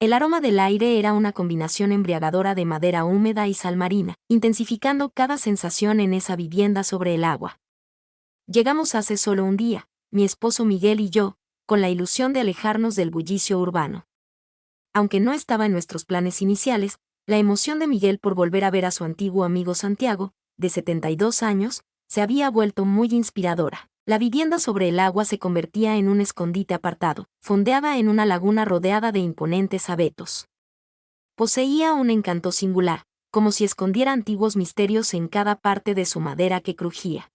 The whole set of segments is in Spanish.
El aroma del aire era una combinación embriagadora de madera húmeda y sal marina, intensificando cada sensación en esa vivienda sobre el agua. Llegamos hace solo un día, mi esposo Miguel y yo, con la ilusión de alejarnos del bullicio urbano. Aunque no estaba en nuestros planes iniciales, la emoción de Miguel por volver a ver a su antiguo amigo Santiago, de 72 años, se había vuelto muy inspiradora. La vivienda sobre el agua se convertía en un escondite apartado, fondeada en una laguna rodeada de imponentes abetos. Poseía un encanto singular, como si escondiera antiguos misterios en cada parte de su madera que crujía.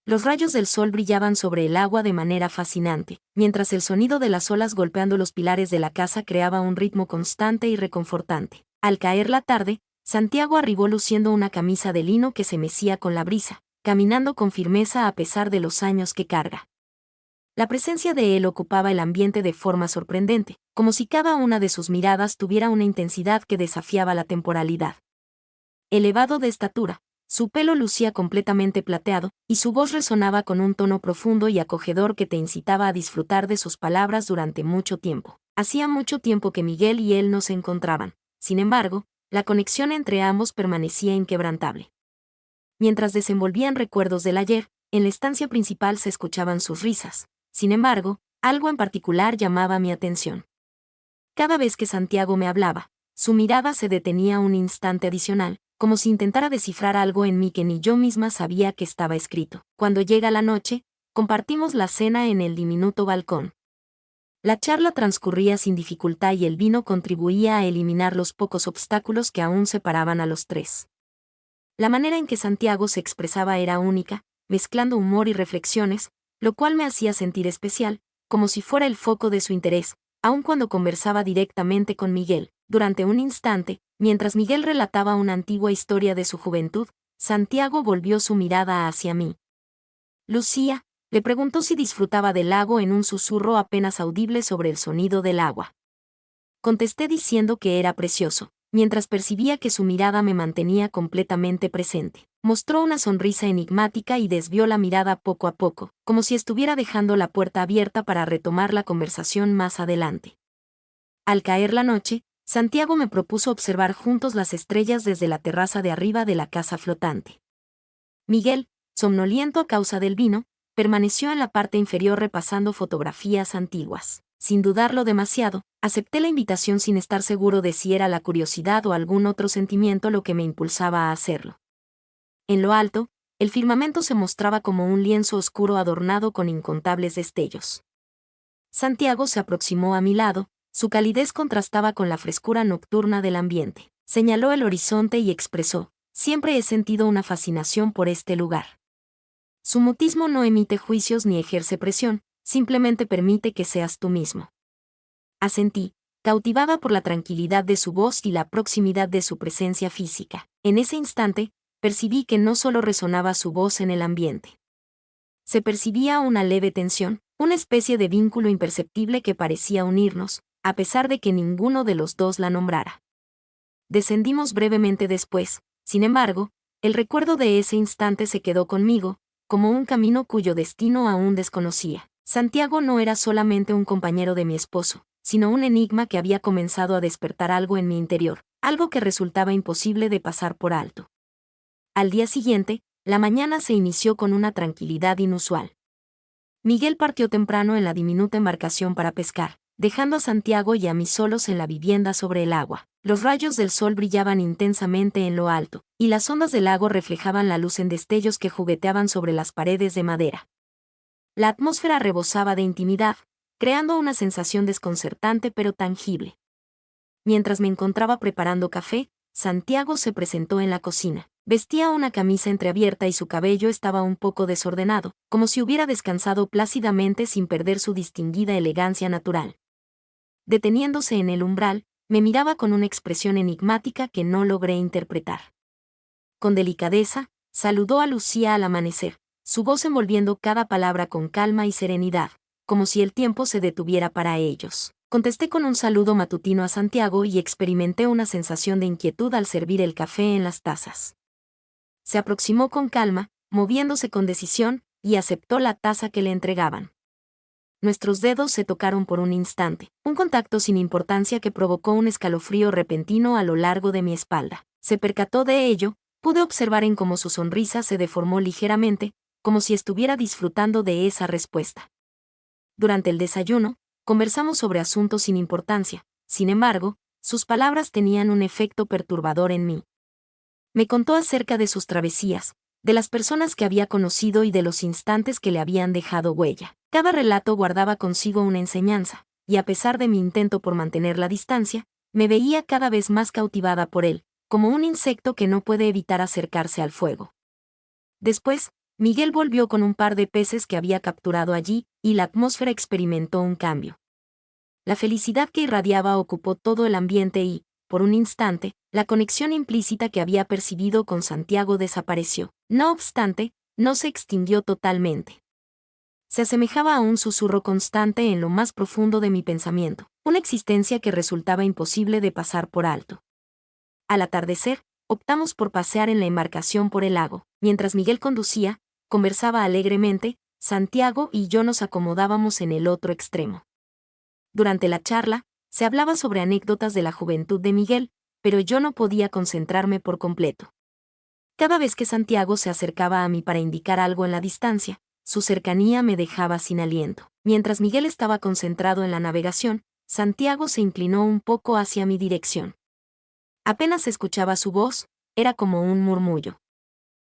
Los rayos del sol brillaban sobre el agua de manera fascinante, mientras el sonido de las olas golpeando los pilares de la casa creaba un ritmo constante y reconfortante. Al caer la tarde, Santiago arribó luciendo una camisa de lino que se mecía con la brisa, caminando con firmeza a pesar de los años que carga. La presencia de él ocupaba el ambiente de forma sorprendente, como si cada una de sus miradas tuviera una intensidad que desafiaba la temporalidad. Elevado de estatura, su pelo lucía completamente plateado, y su voz resonaba con un tono profundo y acogedor que te incitaba a disfrutar de sus palabras durante mucho tiempo. Hacía mucho tiempo que Miguel y él no se encontraban, sin embargo, la conexión entre ambos permanecía inquebrantable. Mientras desenvolvían recuerdos del ayer, en la estancia principal se escuchaban sus risas. Sin embargo, algo en particular llamaba mi atención. Cada vez que Santiago me hablaba, su mirada se detenía un instante adicional, como si intentara descifrar algo en mí que ni yo misma sabía que estaba escrito. Cuando llega la noche, compartimos la cena en el diminuto balcón. La charla transcurría sin dificultad y el vino contribuía a eliminar los pocos obstáculos que aún separaban a los tres. La manera en que Santiago se expresaba era única, mezclando humor y reflexiones, lo cual me hacía sentir especial, como si fuera el foco de su interés, aun cuando conversaba directamente con Miguel. Durante un instante, mientras Miguel relataba una antigua historia de su juventud, Santiago volvió su mirada hacia mí. Lucía, le preguntó si disfrutaba del lago en un susurro apenas audible sobre el sonido del agua. Contesté diciendo que era precioso, mientras percibía que su mirada me mantenía completamente presente. Mostró una sonrisa enigmática y desvió la mirada poco a poco, como si estuviera dejando la puerta abierta para retomar la conversación más adelante. Al caer la noche, Santiago me propuso observar juntos las estrellas desde la terraza de arriba de la casa flotante. Miguel, somnoliento a causa del vino, permaneció en la parte inferior repasando fotografías antiguas. Sin dudarlo demasiado, acepté la invitación sin estar seguro de si era la curiosidad o algún otro sentimiento lo que me impulsaba a hacerlo. En lo alto, el firmamento se mostraba como un lienzo oscuro adornado con incontables destellos. Santiago se aproximó a mi lado, su calidez contrastaba con la frescura nocturna del ambiente. Señaló el horizonte y expresó: siempre he sentido una fascinación por este lugar. Su mutismo no emite juicios ni ejerce presión, simplemente permite que seas tú mismo. Asentí, cautivada por la tranquilidad de su voz y la proximidad de su presencia física. En ese instante, percibí que no solo resonaba su voz en el ambiente. Se percibía una leve tensión, una especie de vínculo imperceptible que parecía unirnos, a pesar de que ninguno de los dos la nombrara. Descendimos brevemente después, sin embargo, el recuerdo de ese instante se quedó conmigo, como un camino cuyo destino aún desconocía. Santiago no era solamente un compañero de mi esposo, sino un enigma que había comenzado a despertar algo en mi interior, algo que resultaba imposible de pasar por alto. Al día siguiente, la mañana se inició con una tranquilidad inusual. Miguel partió temprano en la diminuta embarcación para pescar, dejando a Santiago y a mí solos en la vivienda sobre el agua. Los rayos del sol brillaban intensamente en lo alto, y las ondas del lago reflejaban la luz en destellos que jugueteaban sobre las paredes de madera. La atmósfera rebosaba de intimidad, creando una sensación desconcertante pero tangible. Mientras me encontraba preparando café, Santiago se presentó en la cocina. Vestía una camisa entreabierta y su cabello estaba un poco desordenado, como si hubiera descansado plácidamente sin perder su distinguida elegancia natural. Deteniéndose en el umbral, me miraba con una expresión enigmática que no logré interpretar. Con delicadeza, saludó a Lucía al amanecer, su voz envolviendo cada palabra con calma y serenidad, como si el tiempo se detuviera para ellos. Contesté con un saludo matutino a Santiago y experimenté una sensación de inquietud al servir el café en las tazas. Se aproximó con calma, moviéndose con decisión, y aceptó la taza que le entregaban. nuestros dedos se tocaron por un instante, un contacto sin importancia que provocó un escalofrío repentino a lo largo de mi espalda. Se percató de ello, pude observar en cómo su sonrisa se deformó ligeramente, como si estuviera disfrutando de esa respuesta. Durante el desayuno, conversamos sobre asuntos sin importancia, sin embargo, sus palabras tenían un efecto perturbador en mí. Me contó acerca de sus travesías, de las personas que había conocido y de los instantes que le habían dejado huella. Cada relato guardaba consigo una enseñanza, y a pesar de mi intento por mantener la distancia, me veía cada vez más cautivada por él, como un insecto que no puede evitar acercarse al fuego. Después, Miguel volvió con un par de peces que había capturado allí, y la atmósfera experimentó un cambio. La felicidad que irradiaba ocupó todo el ambiente y, por un instante, la conexión implícita que había percibido con Santiago desapareció. No obstante, no se extinguió totalmente. Se asemejaba a un susurro constante en lo más profundo de mi pensamiento, una existencia que resultaba imposible de pasar por alto. Al atardecer, optamos por pasear en la embarcación por el lago. Mientras Miguel conducía, conversaba alegremente, Santiago y yo nos acomodábamos en el otro extremo. Durante la charla, se hablaba sobre anécdotas de la juventud de Miguel, pero yo no podía concentrarme por completo. Cada vez que Santiago se acercaba a mí para indicar algo en la distancia, su cercanía me dejaba sin aliento. Mientras Miguel estaba concentrado en la navegación, Santiago se inclinó un poco hacia mi dirección. Apenas escuchaba su voz, era como un murmullo.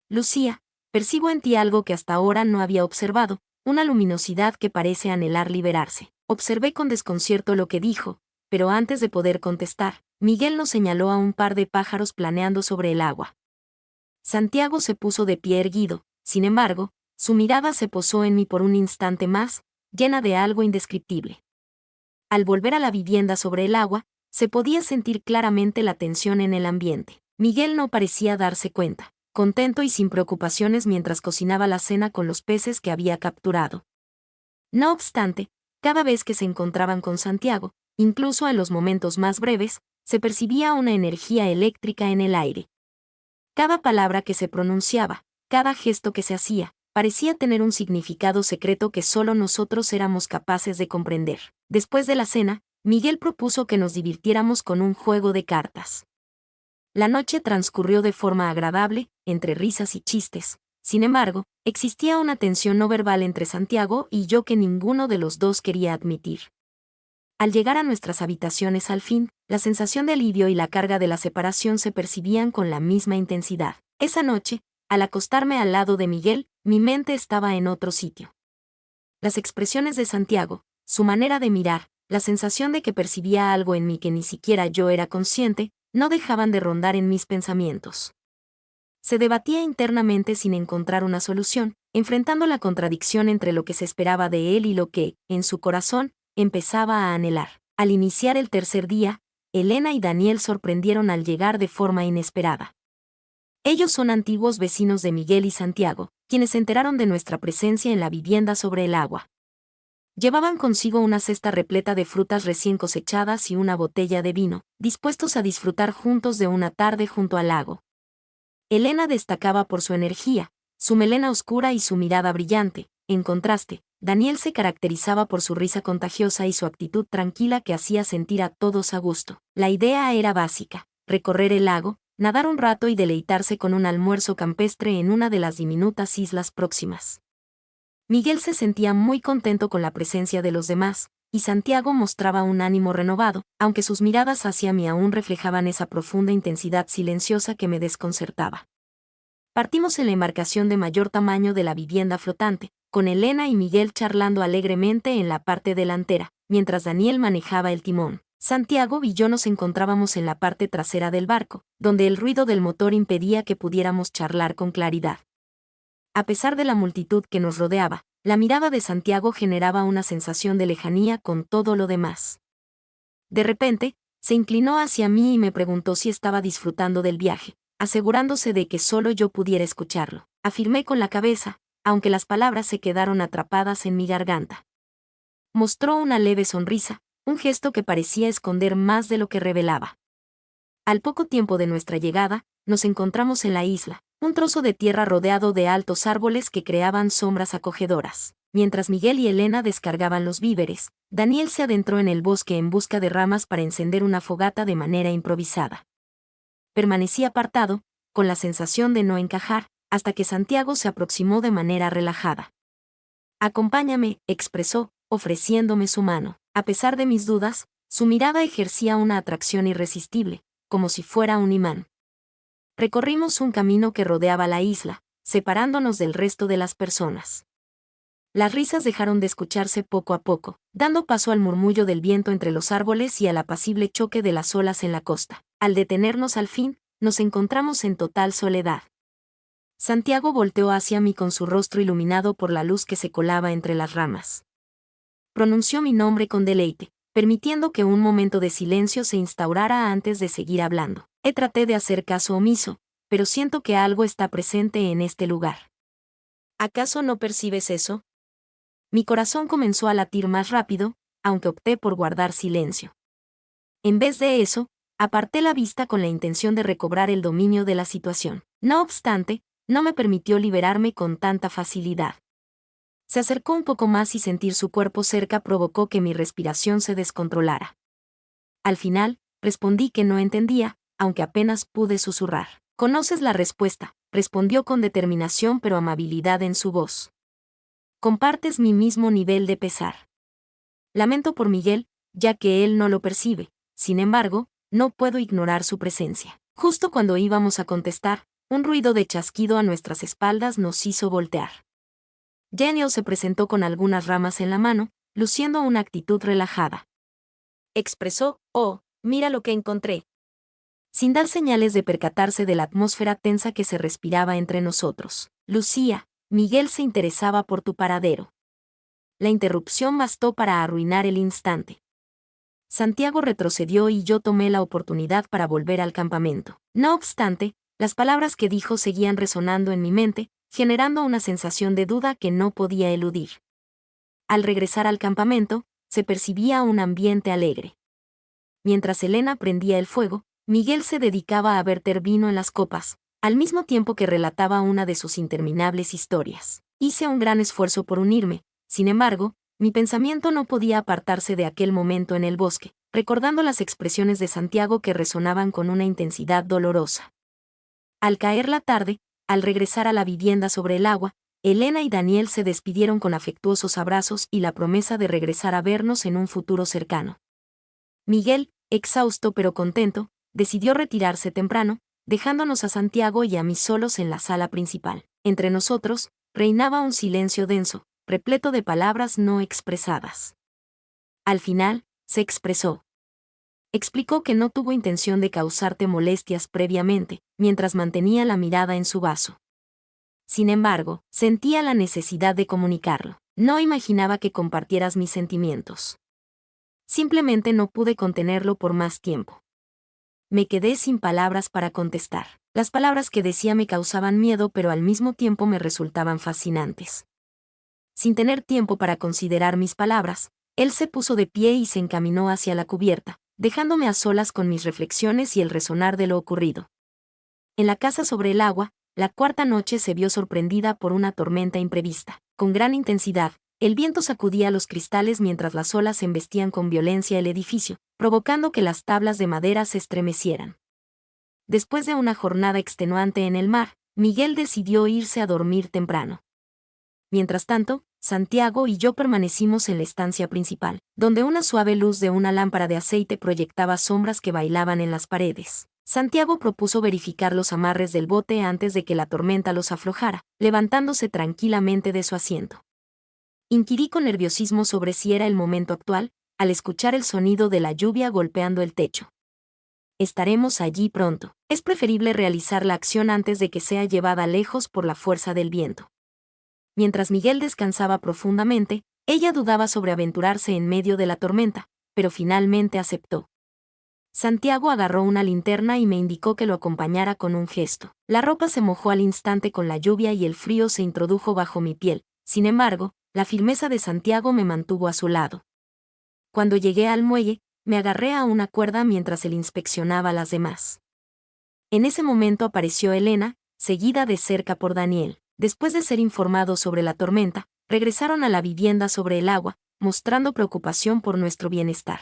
Lucía, percibo en ti algo que hasta ahora no había observado, una luminosidad que parece anhelar liberarse. Observé con desconcierto lo que dijo, pero antes de poder contestar, Miguel nos señaló a un par de pájaros planeando sobre el agua. Santiago se puso de pie erguido, sin embargo, su mirada se posó en mí por un instante más, llena de algo indescriptible. Al volver a la vivienda sobre el agua, se podía sentir claramente la tensión en el ambiente. Miguel no parecía darse cuenta, contento y sin preocupaciones mientras cocinaba la cena con los peces que había capturado. No obstante, cada vez que se encontraban con Santiago, incluso en los momentos más breves, se percibía una energía eléctrica en el aire. Cada palabra que se pronunciaba, cada gesto que se hacía, parecía tener un significado secreto que solo nosotros éramos capaces de comprender. Después de la cena, Miguel propuso que nos divirtiéramos con un juego de cartas. La noche transcurrió de forma agradable, entre risas y chistes. Sin embargo, existía una tensión no verbal entre Santiago y yo que ninguno de los dos quería admitir. Al llegar a nuestras habitaciones al fin, la sensación de alivio y la carga de la separación se percibían con la misma intensidad. Esa noche, al acostarme al lado de Miguel, mi mente estaba en otro sitio. Las expresiones de Santiago, su manera de mirar, la sensación de que percibía algo en mí que ni siquiera yo era consciente, no dejaban de rondar en mis pensamientos. Se debatía internamente sin encontrar una solución, enfrentando la contradicción entre lo que se esperaba de él y lo que, en su corazón, empezaba a anhelar. Al iniciar el tercer día, Elena y Daniel sorprendieron al llegar de forma inesperada. Ellos son antiguos vecinos de Miguel y Santiago, quienes se enteraron de nuestra presencia en la vivienda sobre el agua. Llevaban consigo una cesta repleta de frutas recién cosechadas y una botella de vino, dispuestos a disfrutar juntos de una tarde junto al lago. Elena destacaba por su energía, su melena oscura y su mirada brillante. En contraste, Daniel se caracterizaba por su risa contagiosa y su actitud tranquila que hacía sentir a todos a gusto. La idea era básica: recorrer el lago, nadar un rato y deleitarse con un almuerzo campestre en una de las diminutas islas próximas. Miguel se sentía muy contento con la presencia de los demás, y Santiago mostraba un ánimo renovado, aunque sus miradas hacia mí aún reflejaban esa profunda intensidad silenciosa que me desconcertaba. Partimos en la embarcación de mayor tamaño de la vivienda flotante, con Elena y Miguel charlando alegremente en la parte delantera, mientras Daniel manejaba el timón. Santiago y yo nos encontrábamos en la parte trasera del barco, donde el ruido del motor impedía que pudiéramos charlar con claridad. A pesar de la multitud que nos rodeaba, la mirada de Santiago generaba una sensación de lejanía con todo lo demás. De repente, se inclinó hacia mí y me preguntó si estaba disfrutando del viaje, asegurándose de que solo yo pudiera escucharlo. Afirmé con la cabeza, aunque las palabras se quedaron atrapadas en mi garganta. Mostró una leve sonrisa, un gesto que parecía esconder más de lo que revelaba. Al poco tiempo de nuestra llegada, nos encontramos en la isla, un trozo de tierra rodeado de altos árboles que creaban sombras acogedoras. Mientras Miguel y Elena descargaban los víveres, Daniel se adentró en el bosque en busca de ramas para encender una fogata de manera improvisada. Permanecí apartado, con la sensación de no encajar, hasta que Santiago se aproximó de manera relajada. «Acompáñame», expresó, ofreciéndome su mano. A pesar de mis dudas, su mirada ejercía una atracción irresistible, como si fuera un imán. Recorrimos un camino que rodeaba la isla, separándonos del resto de las personas. Las risas dejaron de escucharse poco a poco, dando paso al murmullo del viento entre los árboles y al apacible choque de las olas en la costa. Al detenernos al fin, nos encontramos en total soledad. Santiago volteó hacia mí con su rostro iluminado por la luz que se colaba entre las ramas. Pronunció mi nombre con deleite, permitiendo que un momento de silencio se instaurara antes de seguir hablando. Traté de hacer caso omiso, pero siento que algo está presente en este lugar. ¿Acaso no percibes eso? Mi corazón comenzó a latir más rápido, aunque opté por guardar silencio. En vez de eso, aparté la vista con la intención de recobrar el dominio de la situación. No obstante, no me permitió liberarme con tanta facilidad. Se acercó un poco más y sentir su cuerpo cerca provocó que mi respiración se descontrolara. Al final, respondí que no entendía, aunque apenas pude susurrar. «Conoces la respuesta», respondió con determinación pero amabilidad en su voz. «Compartes mi mismo nivel de pesar. Lamento por Miguel, ya que él no lo percibe, sin embargo, no puedo ignorar su presencia». Justo cuando íbamos a contestar, un ruido de chasquido a nuestras espaldas nos hizo voltear. Daniel se presentó con algunas ramas en la mano, luciendo una actitud relajada. Expresó: «Oh, mira lo que encontré», sin dar señales de percatarse de la atmósfera tensa que se respiraba entre nosotros. «Lucía, Miguel se interesaba por tu paradero». La interrupción bastó para arruinar el instante. Santiago retrocedió y yo tomé la oportunidad para volver al campamento. No obstante, las palabras que dijo seguían resonando en mi mente, generando una sensación de duda que no podía eludir. Al regresar al campamento, se percibía un ambiente alegre. Mientras Elena prendía el fuego, Miguel se dedicaba a verter vino en las copas, al mismo tiempo que relataba una de sus interminables historias. Hice un gran esfuerzo por unirme, sin embargo, mi pensamiento no podía apartarse de aquel momento en el bosque, recordando las expresiones de Santiago que resonaban con una intensidad dolorosa. Al caer la tarde, al regresar a la vivienda sobre el agua, Elena y Daniel se despidieron con afectuosos abrazos y la promesa de regresar a vernos en un futuro cercano. Miguel, exhausto pero contento, decidió retirarse temprano, dejándonos a Santiago y a mí solos en la sala principal. Entre nosotros, reinaba un silencio denso, repleto de palabras no expresadas. Al final, se expresó. Explicó que no tuvo intención de causarte molestias previamente, mientras mantenía la mirada en su vaso. Sin embargo, sentía la necesidad de comunicarlo. No imaginaba que compartieras mis sentimientos. Simplemente no pude contenerlo por más tiempo. Me quedé sin palabras para contestar. Las palabras que decía me causaban miedo, pero al mismo tiempo me resultaban fascinantes. Sin tener tiempo para considerar mis palabras, él se puso de pie y se encaminó hacia la cubierta, dejándome a solas con mis reflexiones y el resonar de lo ocurrido. En la casa sobre el agua, la cuarta noche se vio sorprendida por una tormenta imprevista. Con gran intensidad, el viento sacudía los cristales mientras las olas embestían con violencia el edificio, provocando que las tablas de madera se estremecieran. Después de una jornada extenuante en el mar, Miguel decidió irse a dormir temprano. Mientras tanto, Santiago y yo permanecimos en la estancia principal, donde una suave luz de una lámpara de aceite proyectaba sombras que bailaban en las paredes. Santiago propuso verificar los amarres del bote antes de que la tormenta los aflojara, levantándose tranquilamente de su asiento. Inquirí con nerviosismo sobre si era el momento actual, al escuchar el sonido de la lluvia golpeando el techo. Estaremos allí pronto. Es preferible realizar la acción antes de que sea llevada lejos por la fuerza del viento. Mientras Miguel descansaba profundamente, ella dudaba sobre aventurarse en medio de la tormenta, pero finalmente aceptó. Santiago agarró una linterna y me indicó que lo acompañara con un gesto. La ropa se mojó al instante con la lluvia y el frío se introdujo bajo mi piel. Sin embargo, la firmeza de Santiago me mantuvo a su lado. Cuando llegué al muelle, me agarré a una cuerda mientras él inspeccionaba a las demás. En ese momento apareció Elena, seguida de cerca por Daniel. Después de ser informado sobre la tormenta, regresaron a la vivienda sobre el agua, mostrando preocupación por nuestro bienestar.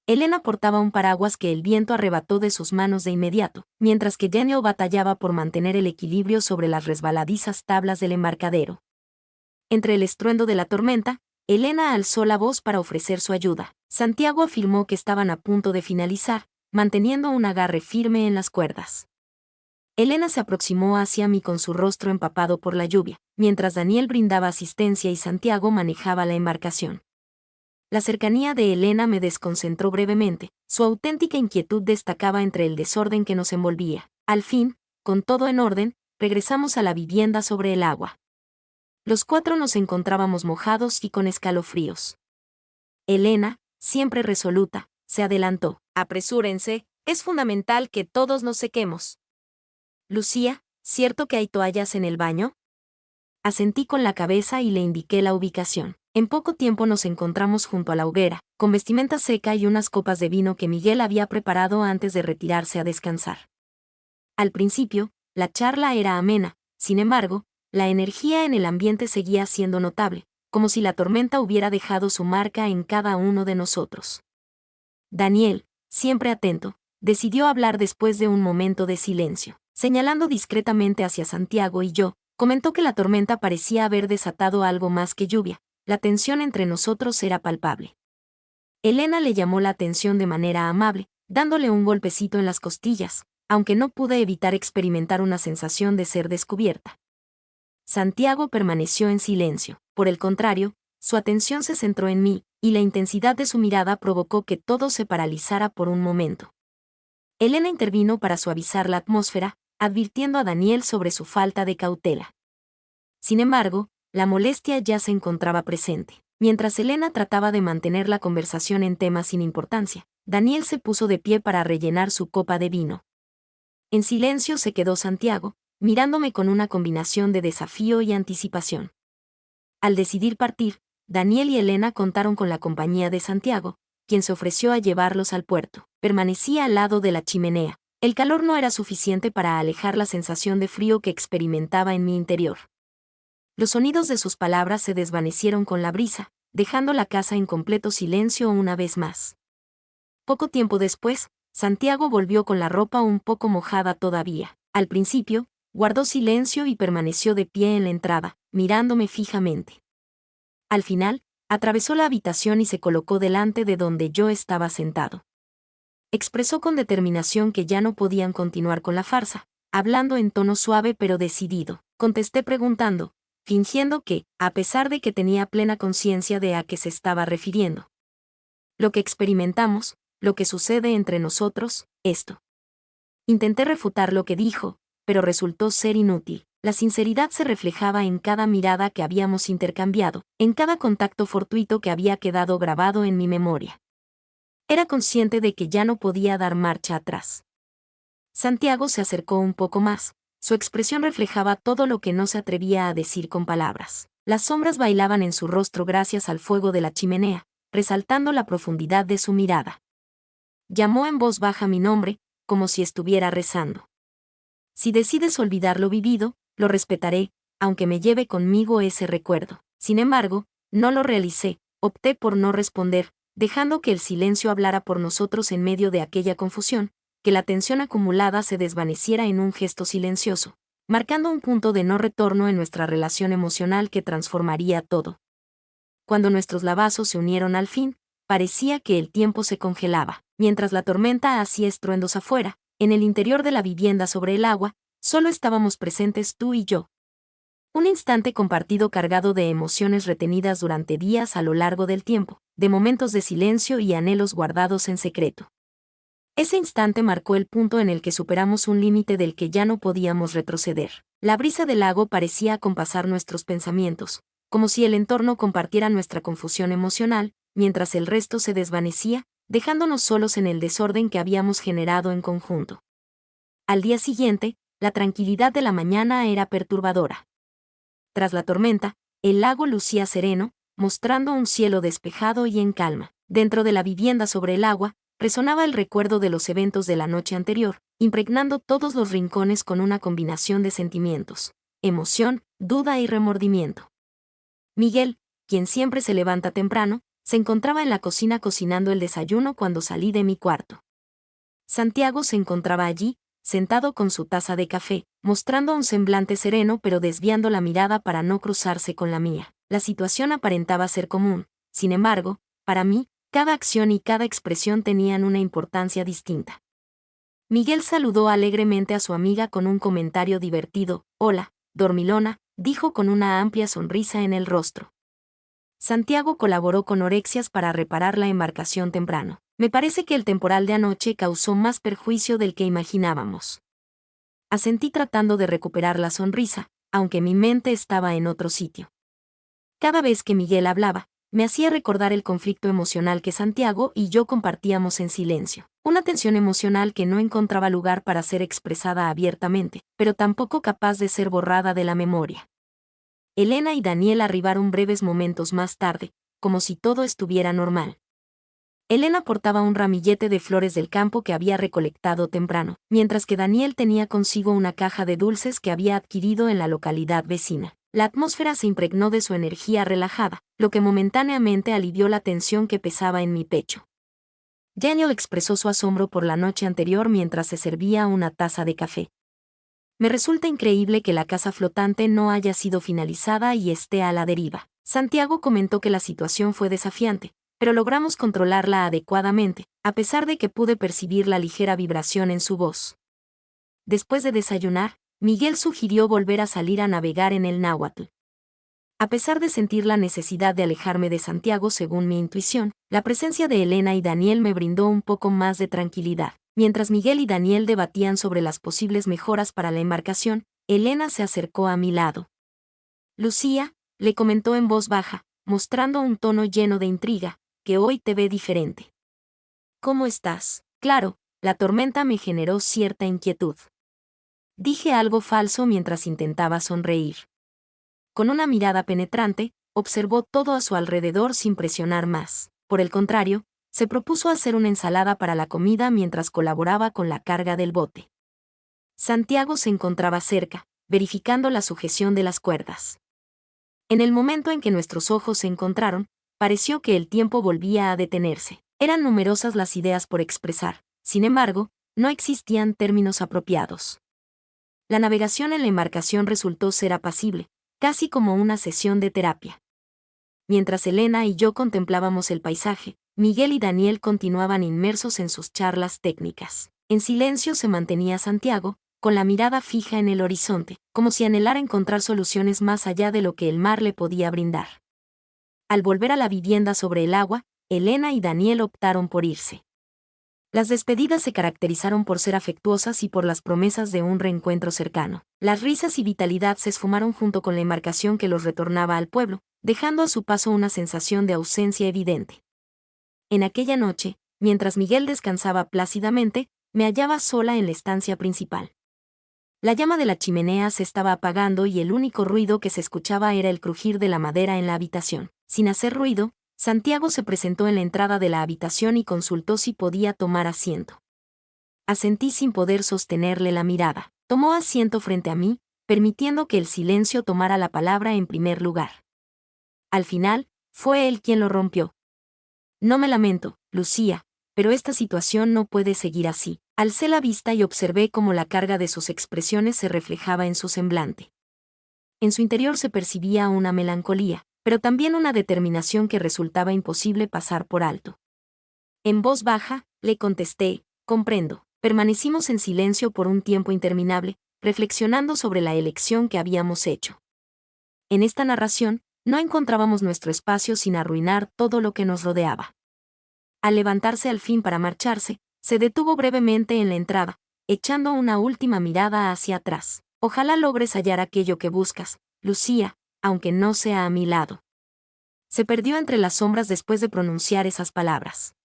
Elena portaba un paraguas que el viento arrebató de sus manos de inmediato, mientras que Daniel batallaba por mantener el equilibrio sobre las resbaladizas tablas del embarcadero. Entre el estruendo de la tormenta, Elena alzó la voz para ofrecer su ayuda. Santiago afirmó que estaban a punto de finalizar, manteniendo un agarre firme en las cuerdas. Elena se aproximó hacia mí con su rostro empapado por la lluvia, mientras Daniel brindaba asistencia y Santiago manejaba la embarcación. La cercanía de Elena me desconcentró brevemente, su auténtica inquietud destacaba entre el desorden que nos envolvía. Al fin, con todo en orden, regresamos a la vivienda sobre el agua. Los cuatro nos encontrábamos mojados y con escalofríos. Elena, siempre resoluta, se adelantó. Apresúrense, es fundamental que todos nos sequemos. Lucía, ¿cierto que hay toallas en el baño? Asentí con la cabeza y le indiqué la ubicación. En poco tiempo nos encontramos junto a la hoguera, con vestimenta seca y unas copas de vino que Miguel había preparado antes de retirarse a descansar. Al principio, la charla era amena, sin embargo, la energía en el ambiente seguía siendo notable, como si la tormenta hubiera dejado su marca en cada uno de nosotros. Daniel, siempre atento, decidió hablar después de un momento de silencio. Señalando discretamente hacia Santiago y yo, comentó que la tormenta parecía haber desatado algo más que lluvia. La tensión entre nosotros era palpable. Elena le llamó la atención de manera amable, dándole un golpecito en las costillas, aunque no pude evitar experimentar una sensación de ser descubierta. Santiago permaneció en silencio. Por el contrario, su atención se centró en mí, y la intensidad de su mirada provocó que todo se paralizara por un momento. Elena intervino para suavizar la atmósfera, advirtiendo a Daniel sobre su falta de cautela. Sin embargo, la molestia ya se encontraba presente. Mientras Elena trataba de mantener la conversación en temas sin importancia, Daniel se puso de pie para rellenar su copa de vino. En silencio se quedó Santiago, mirándome con una combinación de desafío y anticipación. Al decidir partir, Daniel y Elena contaron con la compañía de Santiago, quien se ofreció a llevarlos al puerto. Permanecía al lado de la chimenea. El calor no era suficiente para alejar la sensación de frío que experimentaba en mi interior. Los sonidos de sus palabras se desvanecieron con la brisa, dejando la casa en completo silencio una vez más. Poco tiempo después, Santiago volvió con la ropa un poco mojada todavía. Al principio, guardó silencio y permaneció de pie en la entrada, mirándome fijamente. Al final, atravesó la habitación y se colocó delante de donde yo estaba sentado. Expresó con determinación que ya no podían continuar con la farsa, hablando en tono suave pero decidido. Contesté preguntando, fingiendo que, a pesar de que tenía plena conciencia de a qué se estaba refiriendo. Lo que experimentamos, lo que sucede entre nosotros, esto. Intenté refutar lo que dijo, pero resultó ser inútil. La sinceridad se reflejaba en cada mirada que habíamos intercambiado, en cada contacto fortuito que había quedado grabado en mi memoria. Era consciente de que ya no podía dar marcha atrás. Santiago se acercó un poco más. Su expresión reflejaba todo lo que no se atrevía a decir con palabras. Las sombras bailaban en su rostro gracias al fuego de la chimenea, resaltando la profundidad de su mirada. Llamó en voz baja mi nombre, como si estuviera rezando. Si decides olvidar lo vivido, lo respetaré, aunque me lleve conmigo ese recuerdo. Sin embargo, no lo realicé, opté por no responder, dejando que el silencio hablara por nosotros en medio de aquella confusión, que la tensión acumulada se desvaneciera en un gesto silencioso, marcando un punto de no retorno en nuestra relación emocional que transformaría todo. Cuando nuestros lavazos se unieron al fin, parecía que el tiempo se congelaba. Mientras la tormenta hacía estruendos afuera, en el interior de la vivienda sobre el agua, solo estábamos presentes tú y yo. Un instante compartido cargado de emociones retenidas durante días a lo largo del tiempo, de momentos de silencio y anhelos guardados en secreto. Ese instante marcó el punto en el que superamos un límite del que ya no podíamos retroceder. La brisa del lago parecía acompasar nuestros pensamientos, como si el entorno compartiera nuestra confusión emocional, mientras el resto se desvanecía, dejándonos solos en el desorden que habíamos generado en conjunto. Al día siguiente, la tranquilidad de la mañana era perturbadora. Tras la tormenta, el lago lucía sereno, mostrando un cielo despejado y en calma. Dentro de la vivienda sobre el agua, resonaba el recuerdo de los eventos de la noche anterior, impregnando todos los rincones con una combinación de sentimientos, emoción, duda y remordimiento. Miguel, quien siempre se levanta temprano, se encontraba en la cocina cocinando el desayuno cuando salí de mi cuarto. Santiago se encontraba allí, sentado con su taza de café, mostrando un semblante sereno pero desviando la mirada para no cruzarse con la mía. La situación aparentaba ser común, sin embargo, para mí, cada acción y cada expresión tenían una importancia distinta. Miguel saludó alegremente a su amiga con un comentario divertido. «Hola, dormilona», dijo con una amplia sonrisa en el rostro. Santiago colaboró con Orexias para reparar la embarcación temprano. Me parece que el temporal de anoche causó más perjuicio del que imaginábamos. Asentí tratando de recuperar la sonrisa, aunque mi mente estaba en otro sitio. Cada vez que Miguel hablaba, me hacía recordar el conflicto emocional que Santiago y yo compartíamos en silencio. Una tensión emocional que no encontraba lugar para ser expresada abiertamente, pero tampoco capaz de ser borrada de la memoria. Elena y Daniel arribaron breves momentos más tarde, como si todo estuviera normal. Elena portaba un ramillete de flores del campo que había recolectado temprano, mientras que Daniel tenía consigo una caja de dulces que había adquirido en la localidad vecina. La atmósfera se impregnó de su energía relajada, lo que momentáneamente alivió la tensión que pesaba en mi pecho. Daniel expresó su asombro por la noche anterior mientras se servía una taza de café. Me resulta increíble que la casa flotante no haya sido finalizada y esté a la deriva. Santiago comentó que la situación fue desafiante, pero logramos controlarla adecuadamente, a pesar de que pude percibir la ligera vibración en su voz. Después de desayunar, Miguel sugirió volver a salir a navegar en el náhuatl. A pesar de sentir la necesidad de alejarme de Santiago según mi intuición, la presencia de Elena y Daniel me brindó un poco más de tranquilidad. Mientras Miguel y Daniel debatían sobre las posibles mejoras para la embarcación, Elena se acercó a mi lado. «Lucía», le comentó en voz baja, mostrando un tono lleno de intriga, «que hoy te ve diferente». «¿Cómo estás?». Claro, la tormenta me generó cierta inquietud. Dije algo falso mientras intentaba sonreír. Con una mirada penetrante, observó todo a su alrededor sin presionar más. Por el contrario, se propuso hacer una ensalada para la comida mientras colaboraba con la carga del bote. Santiago se encontraba cerca, verificando la sujeción de las cuerdas. En el momento en que nuestros ojos se encontraron, pareció que el tiempo volvía a detenerse. Eran numerosas las ideas por expresar, sin embargo, no existían términos apropiados. La navegación en la embarcación resultó ser apacible, casi como una sesión de terapia. Mientras Elena y yo contemplábamos el paisaje, Miguel y Daniel continuaban inmersos en sus charlas técnicas. En silencio se mantenía Santiago, con la mirada fija en el horizonte, como si anhelara encontrar soluciones más allá de lo que el mar le podía brindar. Al volver a la vivienda sobre el agua, Elena y Daniel optaron por irse. Las despedidas se caracterizaron por ser afectuosas y por las promesas de un reencuentro cercano. Las risas y vitalidad se esfumaron junto con la embarcación que los retornaba al pueblo, dejando a su paso una sensación de ausencia evidente. En aquella noche, mientras Miguel descansaba plácidamente, me hallaba sola en la estancia principal. La llama de la chimenea se estaba apagando y el único ruido que se escuchaba era el crujir de la madera en la habitación. Sin hacer ruido, Santiago se presentó en la entrada de la habitación y consultó si podía tomar asiento. Asentí sin poder sostenerle la mirada. Tomó asiento frente a mí, permitiendo que el silencio tomara la palabra en primer lugar. Al final, fue él quien lo rompió. «No me lamento, Lucía, pero esta situación no puede seguir así». Alcé la vista y observé cómo la carga de sus expresiones se reflejaba en su semblante. En su interior se percibía una melancolía, pero también una determinación que resultaba imposible pasar por alto. En voz baja, le contesté, «Comprendo». Permanecimos en silencio por un tiempo interminable, reflexionando sobre la elección que habíamos hecho. En esta narración, no encontrábamos nuestro espacio sin arruinar todo lo que nos rodeaba. Al levantarse al fin para marcharse, se detuvo brevemente en la entrada, echando una última mirada hacia atrás. «Ojalá logres hallar aquello que buscas, Lucía, aunque no sea a mi lado». Se perdió entre las sombras después de pronunciar esas palabras.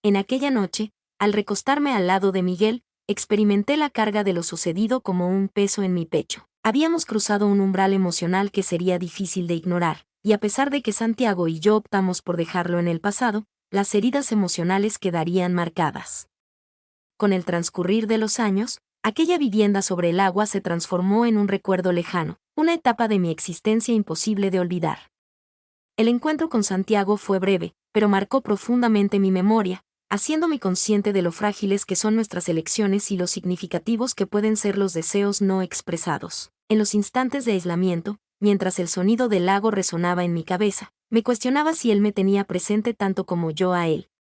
En aquella noche, al recostarme al lado de Miguel, experimenté la carga de lo sucedido como un peso en mi pecho. Habíamos cruzado un umbral emocional que sería difícil de ignorar, y a pesar de que Santiago y yo optamos por dejarlo en el pasado, las heridas emocionales quedarían marcadas. Con el transcurrir de los años, aquella vivienda sobre el agua se transformó en un recuerdo lejano, una etapa de mi existencia imposible de olvidar. El encuentro con Santiago fue breve, pero marcó profundamente mi memoria, haciéndome consciente de lo frágiles que son nuestras elecciones y lo significativos que pueden ser los deseos no expresados. En los instantes de aislamiento, mientras el sonido del lago resonaba en mi cabeza, me cuestionaba si él me tenía presente tanto como yo a él.